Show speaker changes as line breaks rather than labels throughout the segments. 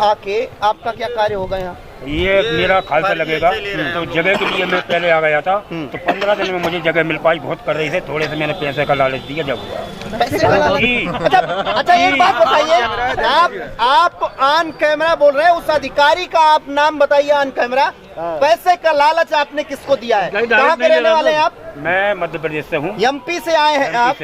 आके आपका क्या कार्य होगा यहाँ?
ये मेरा खालसा लगेगा, तो जगह के लिए मैं पहले आ गया था, तो 15 दिन में मुझे जगह मिल पाई। बहुत कर रही थी, थोड़े से मैंने पैसे का लालच दिया जब हुआ।
पैसे का लालच? अच्छा एक बात बताइए, आप ऑन कैमरा बोल रहे हैं, उस अधिकारी का आप नाम बताइए ऑन कैमरा। पैसे का लालच आपने किसको दिया है? कहाँ के रहने वाले हैं आप?
मैं मध्य प्रदेश से हूँ।
एमपी से आए हैं आप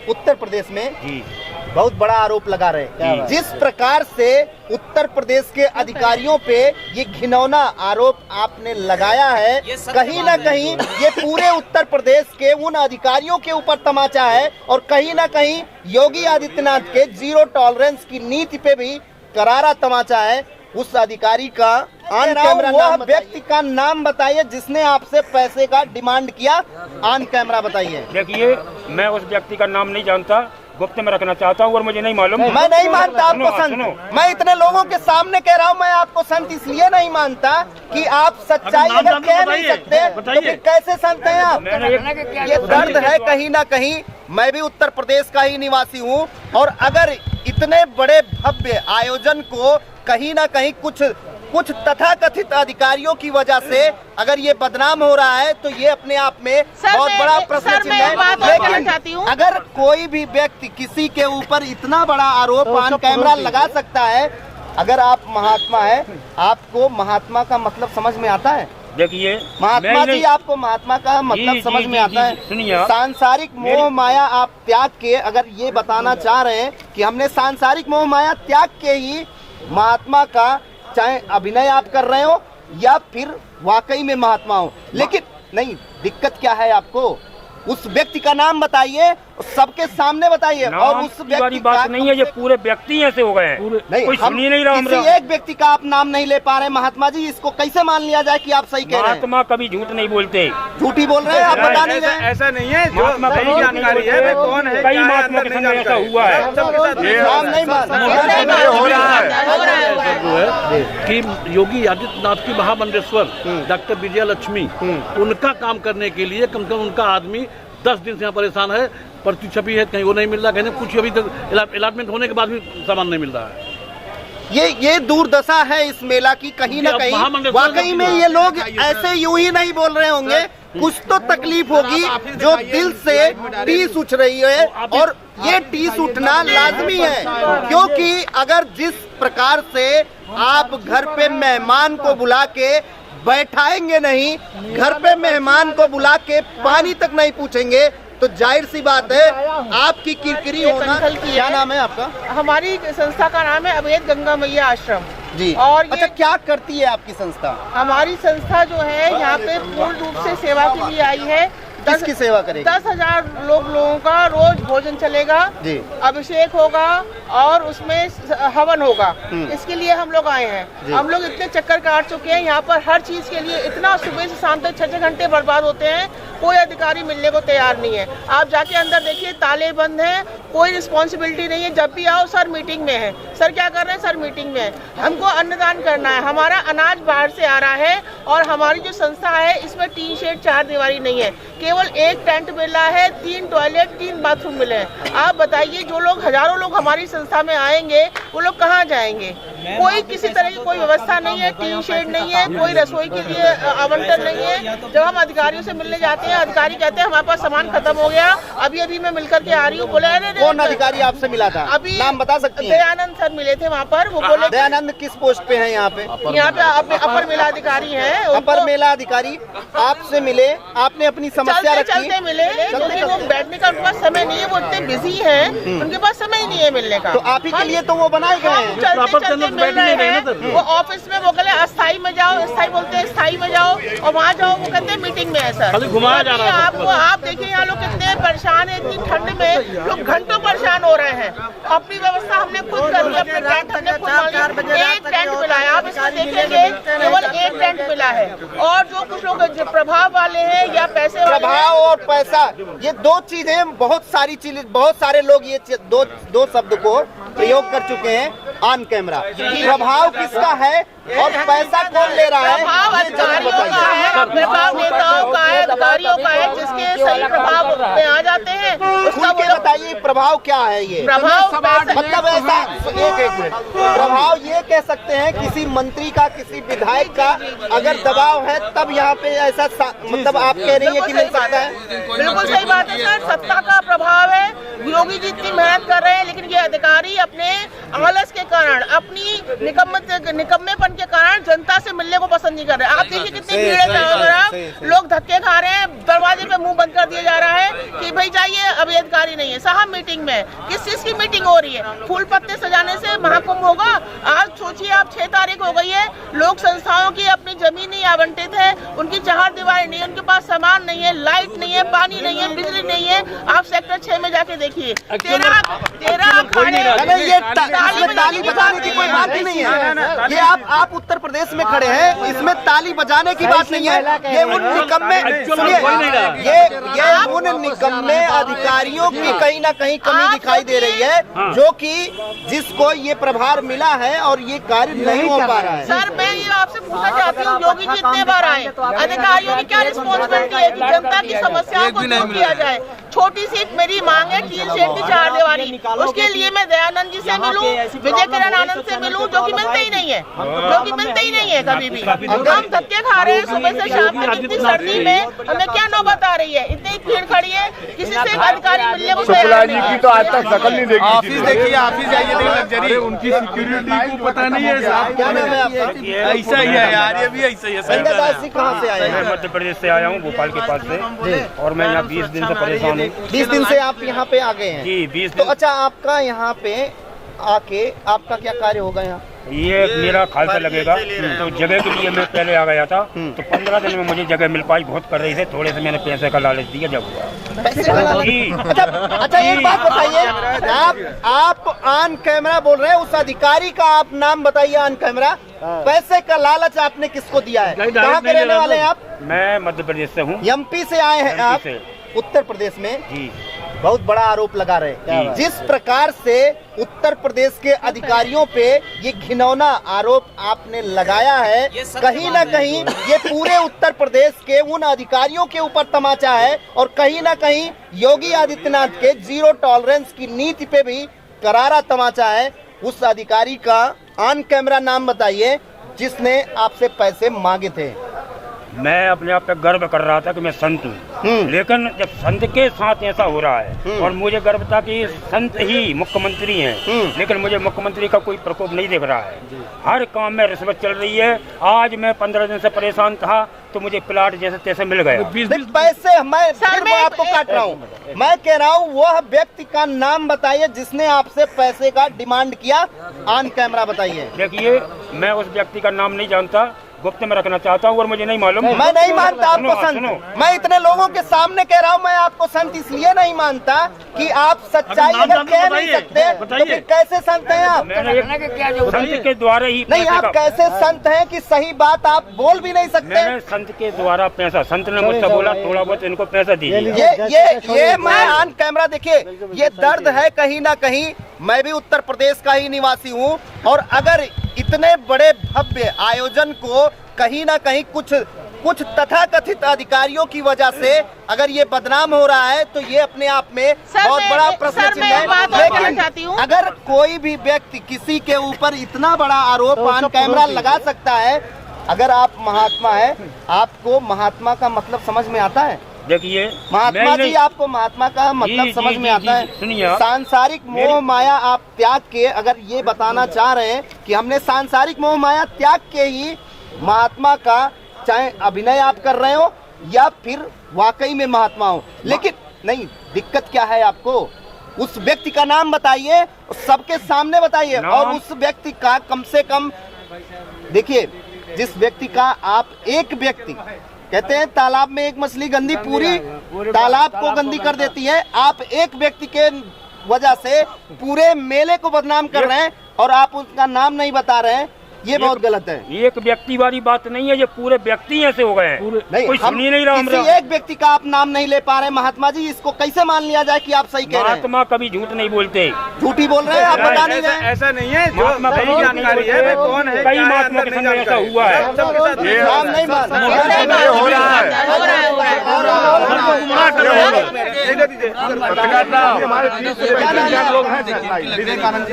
उत्तर प्रदेश में? जी। बहुत बड़ा आरोप लगा रहे हैं। जिस प्रकार से उत्तर प्रदेश के अधिकारियों पे ये घिनौना आरोप आपने लगाया है, कहीं ना कहीं ये पूरे उत्तर प्रदेश के उन अधिकारियों के ऊपर तमाचा है, और कहीं ना कहीं योगी आदित्यनाथ के जीरो टॉलरेंस की नीति पे भी करारा तमाचा है। उस अधिकारी का ऑन कैमरा नाम, व्यक्ति का नाम बताइए जिसने आपसे पैसे का डिमांड किया। ऑन कैमरा बताइए।
देखिए, मैं उस व्यक्ति का नाम नहीं जानता, गुप्त में रखना चाहता हूँ, और मुझे नहीं मालूम।
मैं नहीं मानता आपको संत। मैं इतने लोगों के सामने कह रहा हूँ, मैं आपको संत इसलिए नहीं मानता कि आप सच्चाई अगर कह नहीं सकते तो फिर कैसे संत हैं आप? ये दर्द है कहीं ना कहीं। मैं भी उत्तर प्रदेश का ही निवासी हूँ, और अगर इतने बड़े भव्य आयोजन को कहीं ना कहीं कुछ तथाकथित अधिकारियों की वजह से अगर ये बदनाम हो रहा है, तो ये अपने आप में बहुत बड़ा प्रश्न चिन्ह है। लेकिन अगर कोई भी व्यक्ति किसी के ऊपर इतना बड़ा आरोप ऑन कैमरा लगा सकता है, अगर आप महात्मा है, आपको महात्मा का मतलब समझ में आता है?
देखिए
महात्मा जी, आपको महात्मा का मतलब समझ में आता है?
सुनिए,
सांसारिक मोह माया आप त्याग के अगर ये बताना चाह रहे हैं कि हमने सांसारिक मोह माया त्याग के ही महात्मा का, चाहे अभिनय आप कर रहे हो या फिर वाकई में महात्मा हो, लेकिन नहीं, दिक्कत क्या है आपको? उस व्यक्ति का नाम बताइए, सबके सामने बताइए। और उस व्यक्ति
बात नहीं है, ये पूरे व्यक्ति ऐसे हो गए हैं, कोई सुन ही नहीं रहा।
किसी एक व्यक्ति का आप नाम नहीं ले पा रहे महात्मा जी, इसको कैसे मान लिया जाए कि आप सही कह रहे हैं?
महात्मा कभी झूठ नहीं बोलते।
झूठी बोल रहे हैं आप, बता नहीं रहे।
ऐसा नहीं है, जो
महात्मा
सही जानकारी है कौन है,
कई महात्मा के संग ऐसा हुआ है।
नाम नहीं
कि योगी आदित्यनाथ की महामंडलेश्वर डॉक्टर विजया लक्ष्मी, उनका काम करने के लिए कम से कम उनका आदमी 10 दिन से यहाँ परेशान है। पर्ची छपी है, कहीं वो नहीं मिल रहा, कहीं कुछ अभी तक अलॉटमेंट होने के बाद भी सामान नहीं मिल रहा है।
ये दुर्दशा है इस मेला की कहीं ना कहीं। वाकई में ये लोग ऐसे यूं ही नहीं बोल रहे होंगे, कुछ तो तकलीफ होगी जो दिल से टीस उठ रही है, और ये टीस उठना लाजमी है, क्योंकि अगर जिस प्रकार से आप घर पे मेहमान को बुला के बैठाएंगे नहीं, घर पे मेहमान को बुला के पानी तक नहीं पूछेंगे, तो जाहिर सी बात है आपकी किरकिरी होना। क्या नाम है आपका?
हमारी संस्था का नाम है अवैध गंगा मैया आश्रम
जी।
और
अच्छा, क्या करती है आपकी संस्था?
हमारी संस्था जो है यहाँ पे पूर्ण रूप से सेवा के लिए आई है।
किसकी सेवा करेगी?
10,000 लोगों का रोज भोजन चलेगा जी, अभिषेक होगा और उसमें हवन होगा। इसके लिए हम लोग आए हैं। हम लोग इतने चक्कर काट चुके हैं यहाँ पर, हर चीज के लिए इतना सुबह से शाम तक 6-6 घंटे बर्बाद होते हैं, कोई अधिकारी मिलने को तैयार नहीं है। आप जाके अंदर देखिए, ताले बंद हैं, कोई रिस्पॉन्सिबिलिटी नहीं है। जब भी आओ, सर मीटिंग में है, सर क्या कर रहे हैं, सर मीटिंग में है। हमको अन्नदान करना है, हमारा अनाज बाहर से आ रहा है, और हमारी जो संस्था है इसमें 3 शेड 4 दीवारी नहीं है, केवल 1 टेंट मिला है, 3 टॉयलेट 3 बाथरूम मिले हैं। आप बताइए, जो लोग हजारों लोग हमारी संस्था में आएंगे वो लोग कहाँ जाएंगे? कोई किसी तरह की कोई व्यवस्था नहीं है, 3 शेड नहीं है, कोई रसोई के लिए आवंटन नहीं है। जब हम अधिकारियों से मिलने जाते हैं, अधिकारी कहते हैं हमारे पास सामान खत्म हो गया, अभी मैं मिलकर के आ रही हूँ। बोले
कौन अधिकारी आपसे मिला था?
अभी
नाम बता सकती हैं?
दयानंद सर मिले थे वहाँ पर। वो बोले
दयानंद किस पोस्ट पे है यहाँ पे?
यहाँ पे अपर मेला अधिकारी है।
अपर मेला अधिकारी आपसे मिले, आपने अपनी समस्या रखी?
चलते मिले, क्योंकि वो बैठने का उनके पास समय नहीं है, वो इतने बिजी हैं, उनके पास समय ही नहीं है मिलने का।
तो आप ही के लिए तो वो बनाए गए हैं।
चलते मिल रहे हैं। वो ऑफिस में वो कहले अस्थाई में जाओ, अस्थाई बोलते हैं स्थाई में जाओ, और वहाँ जाओ वो कहते हैं मीटिंग में है सर।
घुमाया जा रहा है
आपको। आप देखिए यहाँ लोग कितने परेशान है, इतनी ठंड में लोग घंटों परेशान हो रहे हैं। अपनी व्यवस्था हमने खुद कर ली, अपने टेंट हमने खुद मान लिया। 1 टेंट मिला है, आप इसमें देखेंगे केवल 1 टेंट मिला है। और जो कुछ लोग प्रभाव वाले हैं या पैसे,
प्रभाव और पैसा, ये 2 चीजें, बहुत सारी चीजें, बहुत सारे लोग ये दो शब्द को प्रयोग कर चुके हैं। On camera. प्रभाव किसका है और पैसा कौन ले रहा है?
प्रभाव अधिकारियों का है, प्रभाव नेताओं का है, अधिकारियों का है, जिसके सही प्रभाव में आ जाते हैं।
खुल के बताइए प्रभाव क्या है ये?
प्रभाव
मतलब ऐसा एक मिनट, प्रभाव ये कह सकते हैं किसी मंत्री का, किसी विधायक का अगर दबाव है तब यहाँ पे ऐसा मतलब आप कह रही है कि मिल सकता है?
बिल्कुल सही बात है सर, सत्ता का प्रभाव है। योगी जी इतनी मेहनत कर रहे हैं, लेकिन ये अधिकारी अपने आलस के कारण, अपनी निकम्मेपन के कारण जनता से मिलने को पसंद नहीं कर रहे। आप देखिए कितनी भीड़ है चारों तरफ, लोग धक्के खा रहे हैं, दरवाजे पे मुंह बंद कर दिया जा रहा है कि भाई जाइए, अभी अधिकारी नहीं है। साहब मीटिंग में किस चीज की मीटिंग हो रही है? फूल पत्ते सजाने से महाकुंभ होगा? आज सोचिए आप 6 तारीख हो गई है, लोक संस्थाओं की अपनी जमीन नहीं आवंटित है, उनकी चार दीवारें नहीं है, उनके पास सामान नहीं है, लाइट नहीं है, पानी नहीं है, बिजली नहीं है। आप सेक्टर 6 में जाके देखिए, 13
ताली बजाने की कोई बात ही नहीं है। ये आप उत्तर प्रदेश में खड़े हैं, इसमें ताली बजाने की बात नहीं है। ये उन निकम्मे ये उन निकम्मे अधिकारियों की कहीं ना कहीं कमी दिखाई दे रही है, जो कि जिसको ये प्रभार मिला है और ये कार्य नहीं हो पा रहा है।
सर मैं ये आपसे पूछना चाहती हूँ, योगी जी इतने बार आए, अधिकारियों की क्या रिस्पॉन्सिबिलिटी है कि जनता की समस्याओं को दूर किया जाए? छोटी सी मेरी मांग है, टील शेड की 4 दीवारी, उसके लिए मैं दयानंद जी से मिलूं, विजय किरण आनंद से मिलूं, जो कि मिलते ही नहीं है, जो कि मिलते ही नहीं है कभी भी। हम धक्के खा रहे हैं सुबह से शाम तक, इतनी सर्दी में हमें क्या नौबत आ रही है? इतनी भीड़ खड़ी है, किसी से अधिकारी मिलने को तैयार नहीं है।
तो आज तक शकल नहीं देखी।
ऑफिस देखिए, ऑफिस जाइए, लग्जरी उनकी सिक्योरिटी को पता नहीं है साहब।
क्या नाम है आपका?
ऐसा ही है यार, ये भी ऐसा ही है।
संजय दास जी कहाँ से आए
मैं
हैं?
मध्य प्रदेश से आया हूँ, भोपाल के पास से, और मैं यहाँ 20 दिन से परेशान हूँ।
20 दिन से आप यहाँ पे आ गए हैं?
जी 20
तो
दिन।
अच्छा, आपका यहाँ पे आके आपका क्या कार्य होगा यहाँ?
ये मेरा खालसा लगेगा, तो जगह के लिए मैं पहले आ गया था, तो 15 दिन में मुझे जगह मिल पाई। बहुत कर रही थी, थोड़े से मैंने पैसे का लालच दिया, जब हुआ।
पैसे का लालच?
जी।
अच्छा एक बात बताइए, आप ऑन कैमरा बोल रहे हैं, उस अधिकारी का आप नाम बताइए ऑन कैमरा। पैसे का लालच आपने किसको दिया है? कहाँ के रहने वाले हैं आप?
मैं मध्य प्रदेश से हूँ।
एमपी से आए हैं आप उत्तर प्रदेश में?
जी।
बहुत बड़ा आरोप लगा रहे हैं। जिस प्रकार से उत्तर प्रदेश के अधिकारियों पे ये घिनौना आरोप आपने लगाया है, कहीं ना कहीं ये पूरे उत्तर प्रदेश के उन अधिकारियों के ऊपर तमाचा है, और कहीं ना कहीं योगी आदित्यनाथ के जीरो टॉलरेंस की नीति पे भी करारा तमाचा है। उस अधिकारी का ऑन कैमरा नाम बताइए जिसने आपसे पैसे मांगे थे।
मैं अपने आप पे गर्व कर रहा था कि मैं संत हूँ, लेकिन जब संत के साथ ऐसा हो रहा है, और मुझे गर्व था कि संत ही मुख्यमंत्री हैं, लेकिन मुझे मुख्यमंत्री का कोई प्रकोप नहीं दिख रहा है। हर काम में रिश्वत चल रही है। आज मैं 15 दिन से परेशान था, तो मुझे प्लाट जैसे तैसे मिल गया।
पैसे मैं फिर आपको काट रहा हूँ, मैं कह रहा हूँ वह व्यक्ति का नाम बताइए जिसने आपसे पैसे का डिमांड किया। ऑन कैमरा बताइए।
देखिए, मैं उस व्यक्ति का नाम नहीं जानता, गुप्त में रखना चाहता हूँ, और मुझे नहीं मालूम।
मैं नहीं मानता आपको संत। मैं इतने लोगों के सामने कह रहा हूँ, मैं आपको संत इसलिए नहीं मानता कि आप सच्चाई अगर कह नहीं सकते तो फिर कैसे संत हैं आप?
संत के द्वारा ही
नहीं, आप कैसे संत हैं कि सही बात आप बोल भी नहीं सकते?
मैंने संत के द्वारा पैसा, संत ने मुझसे बोला थोड़ा बहुत इनको पैसा दीजिए।
ये मैं ऑन कैमरा, देखिए ये दर्द है कहीं ना कहीं। मैं भी उत्तर प्रदेश का ही निवासी हूँ, और अगर इतने बड़े भव्य आयोजन को कहीं ना कहीं कुछ तथाकथित अधिकारियों की वजह से अगर ये बदनाम हो रहा है, तो ये अपने आप में बहुत बड़ा प्रश्न चिन्ह है। लेकिन अगर कोई भी व्यक्ति किसी के ऊपर इतना बड़ा आरोप ऑन कैमरा लगा सकता है, अगर आप महात्मा है, आपको महात्मा का मतलब समझ में आता है?
देखिए
महात्मा जी, आपको महात्मा का मतलब समझ में आता है?
सुनिए,
सांसारिक मोह माया आप त्याग के अगर ये बताना चाह रहे हैं कि हमने सांसारिक मोह माया त्याग के ही महात्मा का, चाहे अभिनय आप कर रहे हो या फिर वाकई में महात्मा हो, लेकिन नहीं, दिक्कत क्या है आपको? उस व्यक्ति का नाम बताइए, सबके सामने बताइए, और उस व्यक्ति का कम से कम, देखिए जिस व्यक्ति का आप, एक व्यक्ति कहते हैं तालाब में एक मछली गंदी पूरी तालाब को गंदी कर देती है, आप एक व्यक्ति के वजह से पूरे मेले को बदनाम कर रहे हैं, और आप उसका नाम नहीं बता रहे हैं। ये बहुत गलत है।
एक व्यक्ति वाली बात नहीं है, ये पूरे व्यक्ति ऐसे हो गए हैं, कोई सुन ही नहीं रहा।
किसी एक व्यक्ति का आप नाम नहीं ले पा रहे महात्मा जी, इसको कैसे मान लिया जाए कि आप सही कह रहे हैं?
महात्मा कभी झूठ नहीं बोलते।
झूठी बोल रहे हैं आप, बता नहीं रहे।
ऐसा नहीं है,
महात्मा कभी झूठ नहीं बोलते।
कौन है,
कई महात्मा के संग ऐसा हुआ है।
नाम नहीं मान विवेकानंद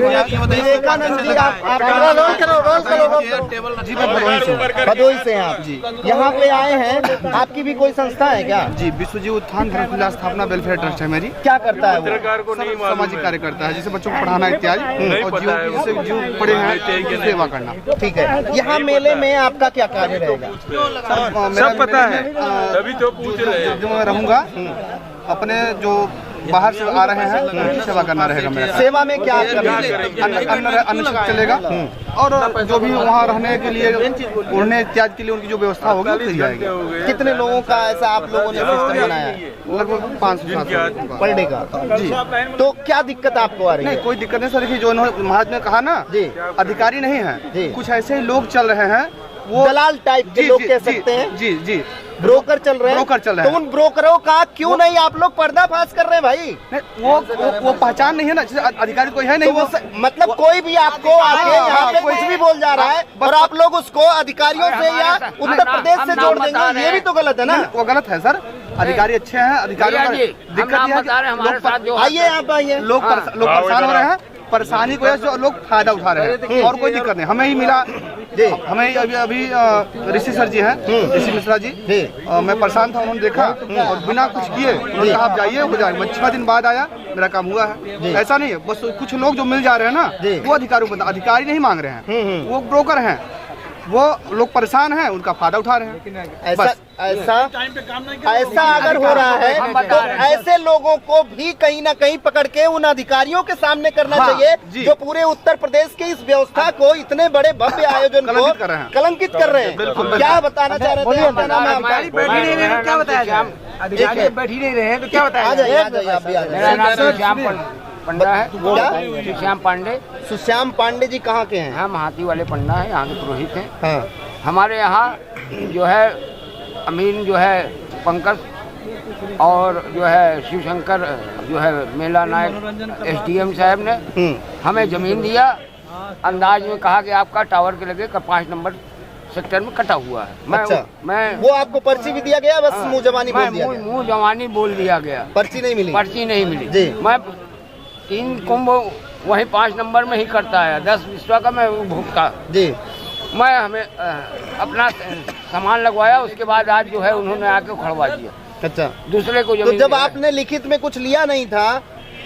जी, भदोही से हैं आप जी, यहाँ पे आए हैं। आपकी भी कोई संस्था है क्या?
जी, विश्व जीव उत्थान धर्मकुला स्थापना वेलफेयर ट्रस्ट है मेरी।
क्या करता है वो?
सामाजिक कार्य करता है, जैसे बच्चों को पढ़ाना इत्यादि, और जीव पड़े हैं उनकी सेवा करना।
ठीक है, यहाँ मेले में आपका क्या कार्य रहेगा?
सब पता है,
तभी तो पूछ रहे हैं। जो मैं रहूँगा अपने जो बाहर से आ रहे हैं उनकी सेवा करना रहेगा मेरा।
सेवा में क्या करना?
अन्न चलेगा, और जो भी वहाँ रहने के लिए, उड़ने इत्यादि के लिए उनकी जो व्यवस्था होगी वो की जाएगी।
कितने लोगों का ऐसा आप लोगों ने सिस्टम बनाया है?
लगभग 500
पर डे का जी। तो क्या दिक्कत आपको आ रही है?
नहीं, कोई दिक्कत नहीं सर। देखिए, जो महाराज ने कहा ना
जी,
अधिकारी नहीं है, कुछ ऐसे ही लोग चल रहे हैं, वो
दलाल टाइप के लोग कह सकते हैं।
जी जी,
ब्रोकर चल रहे हैं।
ब्रोकर चल रहे हैं।
तो उन ब्रोकरों का क्यों नहीं आप लोग पर्दाफाश कर रहे हैं भाई?
वो पहचान नहीं है ना, जैसे अधिकारी कोई है नहीं।
तो मतलब कोई भी आपको आके यहाँ पे कुछ भी बोल जा रहा है और आप लोग उसको अधिकारियों से या उत्तर प्रदेश से जोड़ देंगे, ये भी तो गलत है ना?
वो गलत है सर। अधिकारी अच्छे हैं, अधिकारियों का दिक्कत ये है कि
आइए आप आइए,
लोग परेशान हो रहे हैं। परेशानी को जो लोग फायदा उठा रहे हैं, और कोई दिक्कत नहीं। हमें ही मिला, हमें अभी ऋषि सर जी हैं, ऋषि मिश्रा जी, मैं परेशान था, उन्होंने देखा और बिना कुछ किए उन्होंने कहा आप जाइए, हो जाएगा। मैं 6 दिन बाद आया, मेरा काम हुआ है। ऐसा नहीं है, बस कुछ लोग जो मिल जा रहे हैं ना, वो अधिकारी नहीं मांग रहे हैं, वो ब्रोकर हैं। वो लोग परेशान हैं, उनका फायदा उठा रहे हैं।
ऐसा अगर हो रहा है तो ऐसे लोगों को भी कहीं ना कहीं पकड़ के उन अधिकारियों के सामने करना चाहिए जो पूरे उत्तर प्रदेश के इस व्यवस्था को, इतने बड़े भव्य आयोजन को कलंकित कर रहे हैं। क्या बताना चाह रहे थे? आपका नाम है?
क्या बताया?
अधिकारी
बैठी नहीं रहे तो क्या बताया?
आ जाइए, आ जाइए, आप भी आ जाइए।
पंडा है
क्या?
सुश्याम पांडे।
सुश्याम पांडे जी कहाँ के हैं?
हम हाथी वाले पंडा है, यहाँ के पुरोहित हैं।
हाँ।
हमारे यहाँ जो है अमीन जो है पंकज और जो है शिवशंकर जो है मेला नायक SDM साहब ने हमें जमीन दिया, अंदाज में कहा कि आपका टावर के लगे 5 नंबर सेक्टर में कटा हुआ है। मैं
वो आपको पर्ची भी दिया गया, बस मुँह जवानी बोल दिया गया?
मुँह जवानी बोल दिया गया,
पर्ची नहीं मिली?
पर्ची नहीं मिली
जी।
मैं 3 कुंभ वही 5 नंबर में ही करता है, 10 विश्वा का मैं भुगता
जी।
मैं हमें अपना सामान लगवाया, उसके बाद आज जो है उन्होंने आके उखड़वा दिया।
अच्छा,
दूसरे को
तो जब आपने लिखित में कुछ लिया नहीं था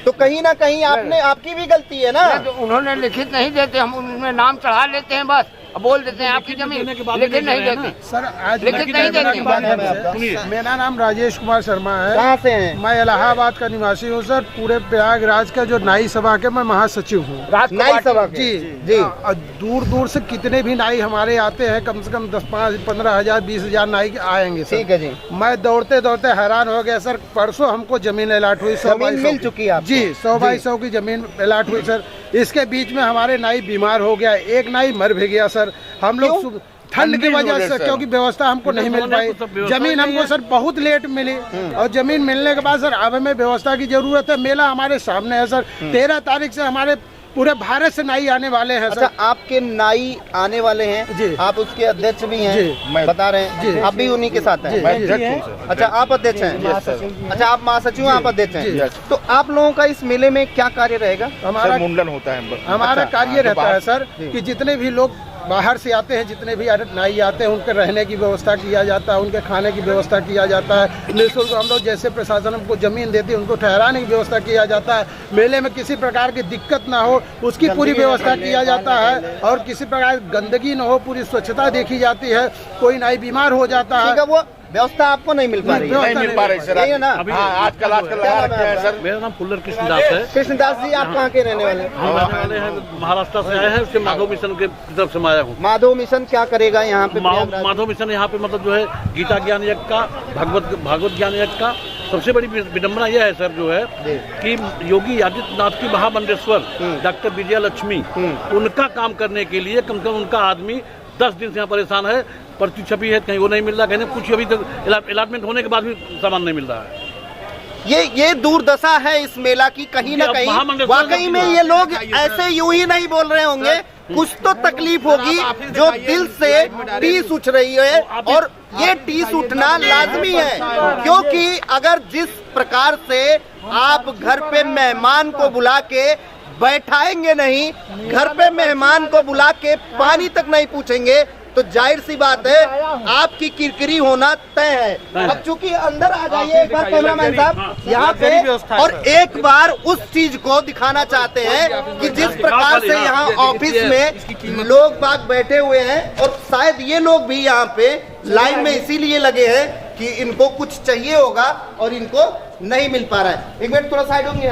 तो कहीं ना कहीं आपकी भी गलती है ना?
तो उन्होंने लिखित नहीं देते, हम उनमें नाम चढ़ा लेते हैं, बस बोल देते हैं आपकी जमीन, लेकिन नहीं देते
सर। आज
लिखित नहीं देते।
मेरा नाम राजेश कुमार शर्मा है।
कहाँ से हैं?
मैं इलाहाबाद का निवासी हूँ सर। पूरे प्रयागराज का जो नाई सभा के मैं महासचिव हूँ।
नाई सभा के?
जी
जी।
और दूर दूर से कितने भी नाई हमारे आते हैं, कम से कम 10-15 हजार 20 हजार नाई आएंगे सर।
ठीक है जी।
मैं दौड़ते दौड़ते हैरान हो गया सर। परसों हमको जमीन अलाट हुई, 100 बाई 100
मिल चुकी है
जी, 100 बाई 100 की जमीन अलाट हुई सर। इसके बीच में हमारे नाई बीमार हो गया, एक नाई मर भी गया सर। हम लोग ठंड की वजह से, क्योंकि व्यवस्था हमको नहीं मिल पाई। जमीन हमको सर बहुत लेट मिली, और जमीन मिलने के बाद सर अब हमें व्यवस्था की जरूरत है। मेला हमारे सामने है सर। 13 तारीख से हमारे पूरे भारत से नाई आने वाले हैं सर।
अच्छा, आपके नाई आने वाले हैं जी। आप उसके अध्यक्ष भी हैं, बता रहे हैं जी। आप भी उन्हीं के साथ हैं? अच्छा, आप अध्यक्ष हैं? अच्छा, आप महासचिव, आप अध्यक्ष हैं। तो आप लोगों का इस मेले में क्या कार्य रहेगा?
हमारा
मुंडन होता है।
हमारा कार्य रहता है सर कि जितने भी लोग बाहर से आते हैं, जितने भी नाई आते हैं, उनके रहने की व्यवस्था किया जाता है, उनके खाने की व्यवस्था किया जाता है। निःशुल्क हम लोग, जैसे प्रशासन हमको जमीन देती है, उनको ठहराने की व्यवस्था किया जाता है। मेले में किसी प्रकार की दिक्कत ना हो उसकी पूरी व्यवस्था किया जाता है, और किसी प्रकार गंदगी न हो, पूरी स्वच्छता देखी जाती है। कोई नाई बीमार हो जाता है,
वो व्यवस्था आपको नहीं मिल पा रही है?
नहीं मिल पा रही सर।
है ना?
आजकल सर।
मेरा नाम फुल्लर कृष्णदास है।
कृष्णदास जी, आप कहाँ के रहने वाले?
हम रहने वाले हैं महाराष्ट्र से आए हैं, उसके माधव मिशन के तरफ से मैं आया हूँ।
माधव मिशन क्या करेगा यहाँ पे?
माधव मिशन यहाँ पे मतलब जो है गीता ज्ञान यज्ञ का, भागवत ज्ञान यज्ञ का सबसे बड़ी विडंबना यह है सर जो है कि योगी आदित्यनाथ की महामंडलेश्वर डॉक्टर विजया लक्ष्मी उनका काम करने के लिए कम से कम उनका आदमी 10 दिन से यहाँ परेशान है। पर्ची छपी है, कहीं वो नहीं मिल रहा, कहीं कुछ अभी तक अलॉटमेंट होने के बाद भी सामान नहीं मिल रहा है।
ये दुर्दशा है इस मेला की कहीं ना कहीं। वाकई में ये लोग ऐसे यूं ही नहीं बोल रहे होंगे, कुछ तो तकलीफ होगी जो दिल से टीस उठ रही है, और ये टीस उठना लाजमी है, क्योंकि अगर जिस प्रकार से आप घर पे मेहमान को बुला के बैठाएंगे नहीं, घर पे मेहमान को बुला के पानी तक नहीं पूछेंगे, तो जाहिर सी बात है आपकी किरकिरी होना तय है। अब चूंकि अंदर आ जाइए एक बार कैमरामैन साहब यहाँ पे, और एक बार उस चीज को दिखाना चाहते हैं कि जिस प्रकार से यहाँ ऑफिस में लोग बाग बैठे हुए हैं, और शायद ये लोग भी यहाँ पे लाइन में इसीलिए लगे हैं कि इनको कुछ चाहिए होगा और इनको नहीं मिल पा रहा है। एक मिनट थोड़ा साइड होंगे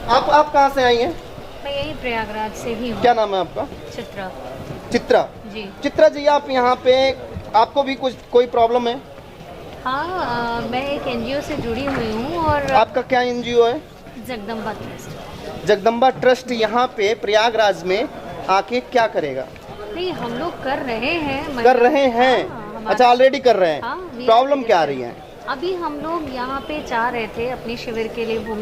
आप कहाँ से आई हैं?
मैं यही प्रयागराज से ही हूँ।
क्या नाम है आपका? चित्रा
जी।
चित्रा जी, आप यहाँ पे, आपको भी कोई प्रॉब्लम है?
हाँ, मैं एक एनजीओ से जुड़ी हुई हूँ। और
आपका क्या एनजीओ है?
जगदम्बा ट्रस्ट।
जगदम्बा ट्रस्ट यहाँ पे प्रयागराज में आके क्या करेगा?
नहीं, हम लोग कर रहे हैं।
हाँ, अच्छा, ऑलरेडी कर रहे हैं। प्रॉब्लम क्या आ रही है?
अभी हम लोग यहाँ पे चाह रहे थे अपनी शिविर के लिए भूमि